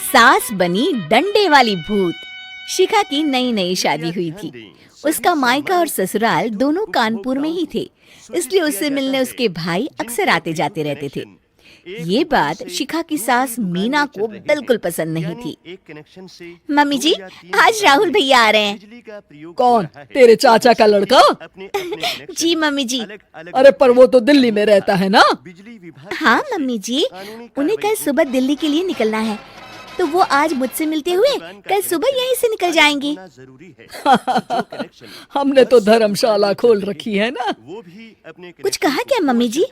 सास बनी डंडे वाली भूत। शिखा की नई नई शादी हुई थी। उसका मायका और ससुराल दोनों कानपुर में ही थे, इसलिए उससे मिलने उसके भाई अक्सर आते जाते रहते थे। ये बात शिखा की सास मीना को बिल्कुल पसंद नहीं थी। मम्मी जी, आज राहुल भैया आ रहे हैं। कौन? तेरे चाचा का लड़का? जी मम्मी जी। अरे पर वो तो दिल्ली में रहता है ना? हाँ मम्मी जी, उन्हें कल सुबह दिल्ली के लिए निकलना है, तो वो आज मुझसे मिलते हुए कल सुबह यहीं से निकल जाएंगे। हमने तो धर्मशाला खोल रखी है ना। कुछ कहा क्या मम्मी जी?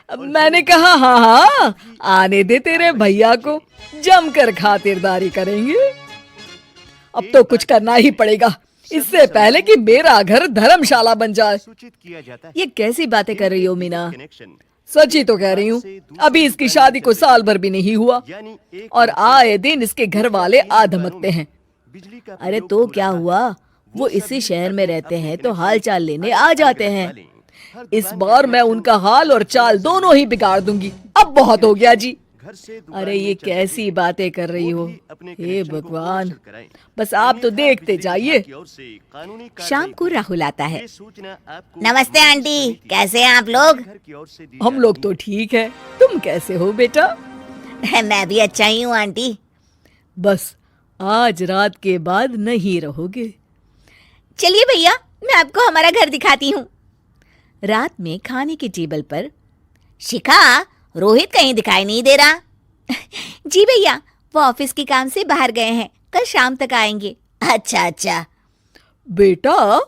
मैंने कहा हाँ हाँ, आने दे तेरे भैया को, जमकर खातिरदारी करेंगे। अब तो कुछ करना ही पड़ेगा, इससे पहले कि मेरा घर धर्मशाला बन जाए। ये कैसी बातें कर रही हो मीना? सच ही तो कह रही हूँ। अभी इसकी शादी को साल भर भी नहीं हुआ और आए दिन इसके घर वाले आ धमकते हैं। अरे तो क्या हुआ, वो इसी शहर में रहते हैं तो हाल चाल लेने आ जाते हैं। इस बार मैं उनका हाल और चाल दोनों ही बिगाड़ दूंगी। अब बहुत हो गया जी। अरे ये कैसी बातें कर रही हो, हे भगवान, बस आप तो देखते जाइए। शाम को राहुल आता है। नमस्ते आंटी, कैसे हैं आप लोग? हम लोग तो ठीक है, तुम कैसे हो बेटा? मैं भी अच्छा ही हूँ आंटी। बस आज रात के बाद नहीं रहोगे? चलिए भैया, मैं आपको हमारा घर दिखाती हूँ। रात में खाने के टेबल पर शिखा, रोहित कहीं दिखाई नहीं दे रहा। जी भैया, वो ऑफिस के काम से बाहर गए हैं, कल शाम तक आएंगे। अच्छा अच्छा। बेटा,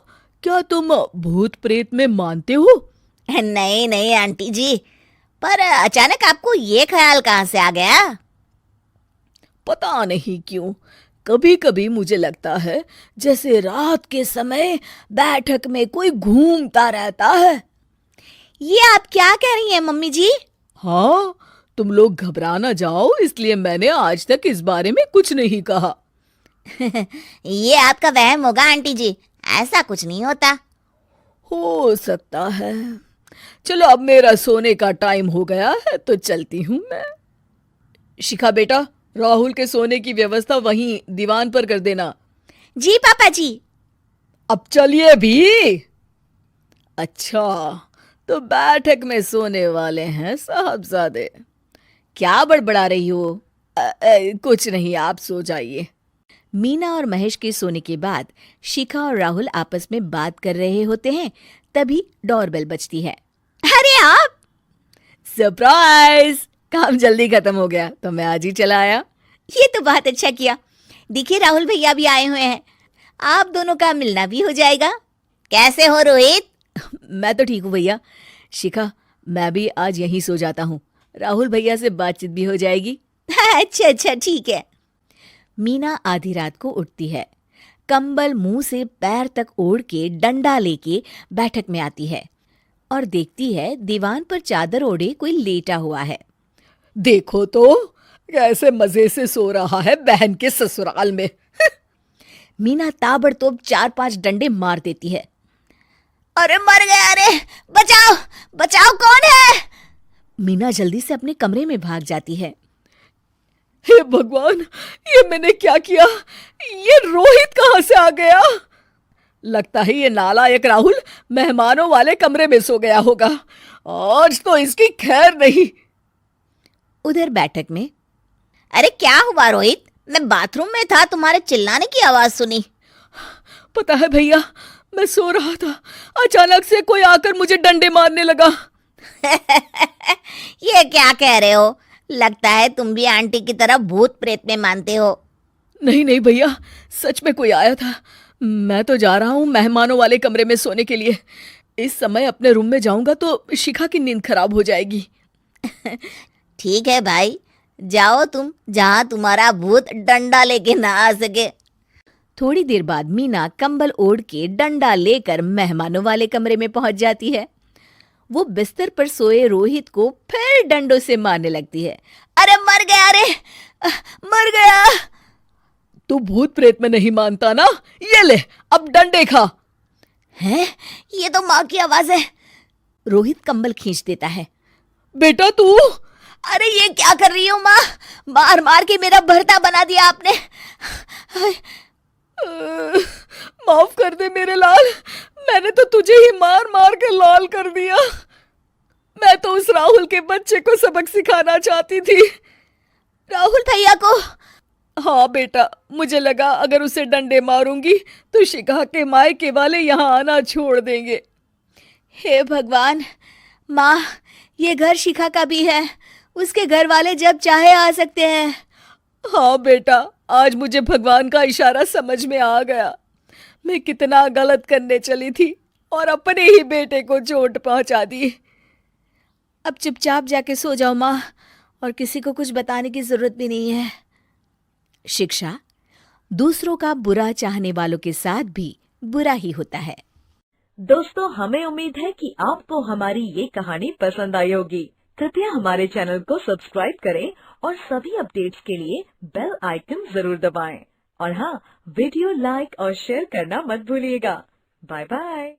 क्या तुम भूत प्रेत में मानते हो? नहीं नहीं आंटी जी, पर अचानक आपको ये ख्याल कहाँ से आ गया? पता नहीं क्यों, कभी कभी मुझे लगता है जैसे रात के समय बैठक में कोई घूमता रहता है। ये आप क्या कह रही हैं मम्मी जी? हाँ, तुम लोग घबरा ना जाओ, इसलिए मैंने आज तक इस बारे में कुछ नहीं कहा। ये आपका वहम होगा आंटी जी, ऐसा कुछ नहीं होता। हो सकता है। चलो अब मेरा सोने का टाइम हो गया है तो चलती हूँ मैं। शिखा बेटा, राहुल के सोने की व्यवस्था वहीं दीवान पर कर देना। जी पापा जी। अब चलिए भी। अच्छा, तो बैठक में सोने वाले हैं साहबजादे। क्या बड़बड़ा रही हो? कुछ नहीं, आप सो जाइए। मीना और महेश के सोने के बाद शिखा और राहुल आपस में बात कर रहे होते हैं, तभी डोरबेल बजती है। अरे आप! सरप्राइज! काम जल्दी खत्म हो गया तो मैं आज ही चला आया। ये तो बहुत अच्छा किया। देखिए राहुल भैया भी आए हुए हैं, आप दोनों का मिलना भी हो जाएगा। कैसे हो रोहित? मैं तो ठीक हूँ भैया। शिखा, मैं भी आज यहीं सो जाता हूँ, राहुल भैया से बातचीत भी हो जाएगी। अच्छा अच्छा ठीक है। मीना आधी रात को उठती है, कंबल मुंह से पैर तक ओढ़ के डंडा लेके बैठक में आती है और देखती है दीवान पर चादर ओढ़े कोई लेटा हुआ है। देखो तो कैसे मजे से सो रहा है बहन के ससुराल में। मीना ताबड़तोड़ 4-5 डंडे मार देती है। अरे मर गया, अरे बचाओ बचाओ, कौन है? मीना जल्दी से अपने कमरे में भाग जाती है। हे भगवान, ये मैंने क्या किया? ये रोहित कहाँ से आ गया? लगता है ये नालायक राहुल मेहमानों वाले कमरे में सो गया होगा। आज तो इसकी खैर नहीं। उधर बैठक में, अरे क्या हुआ रोहित? मैं बाथरूम में था, तुम्हारे चिल्लाने की आवाज सुनी। पता है भैया, मैं सो रहा था, अचानक से कोई आकर मुझे डंडे मारने लगा। ये क्या कह रहे हो? लगता है तुम भी आंटी की तरह भूत प्रेत में मानते हो। नहीं नहीं भैया, सच में कोई आया था। मैं तो जा रहा हूँ मेहमानों वाले कमरे में सोने के लिए। इस समय अपने रूम में जाऊंगा तो शिखा की नींद खराब हो जाएगी। ठीक है भाई, जाओ तुम, जहां तुम्हारा भूत डंडा लेके ना आ सके। थोड़ी देर बाद मीना कंबल ओढ़ के डंडा लेकर मेहमानों वाले कमरे में पहुंच जाती है। वो बिस्तर पर सोए रोहित को फिर डंडों से मारने लगती है। अरे मर गया, अरे मर गया। तू भूत प्रेत में नहीं मानता ना? ये ले, अब डंडे खा। है, ये तो माँ की आवाज है। रोहित कंबल खींच देता है। बेटा तू, अरे ये क्या कर रही हो माँ? मार मार के मेरा भरता बना दिया आपने। माफ कर दे मेरे लाल, मैंने तो तुझे ही मार मार के लाल कर दिया। मैं तो उस राहुल के बच्चे को सबक सिखाना चाहती थी। राहुल भैया को? हाँ बेटा, मुझे लगा अगर उसे डंडे मारूंगी तो शिखा के मायके वाले यहाँ आना छोड़ देंगे। हे भगवान, माँ ये घर शिखा का भी है, उसके घर वाले जब चाहे आ सकते हैं। हाँ बेटा, आज मुझे भगवान का इशारा समझ में आ गया। मैं कितना गलत करने चली थी और अपने ही बेटे को चोट पहुंचा दी। अब चुपचाप जाके सो जाओ माँ, और किसी को कुछ बताने की जरूरत भी नहीं है। शिक्षा दूसरों का बुरा चाहने वालों के साथ भी बुरा ही होता है। दोस्तों, हमें उम्मीद है कि आपको हमारी ये कहानी पसंद आई होगी। कृपया हमारे चैनल को सब्सक्राइब करें और सभी अपडेट्स के लिए बेल आइकन जरूर दबाएं। और हाँ, वीडियो लाइक और शेयर करना मत भूलिएगा। Bye bye.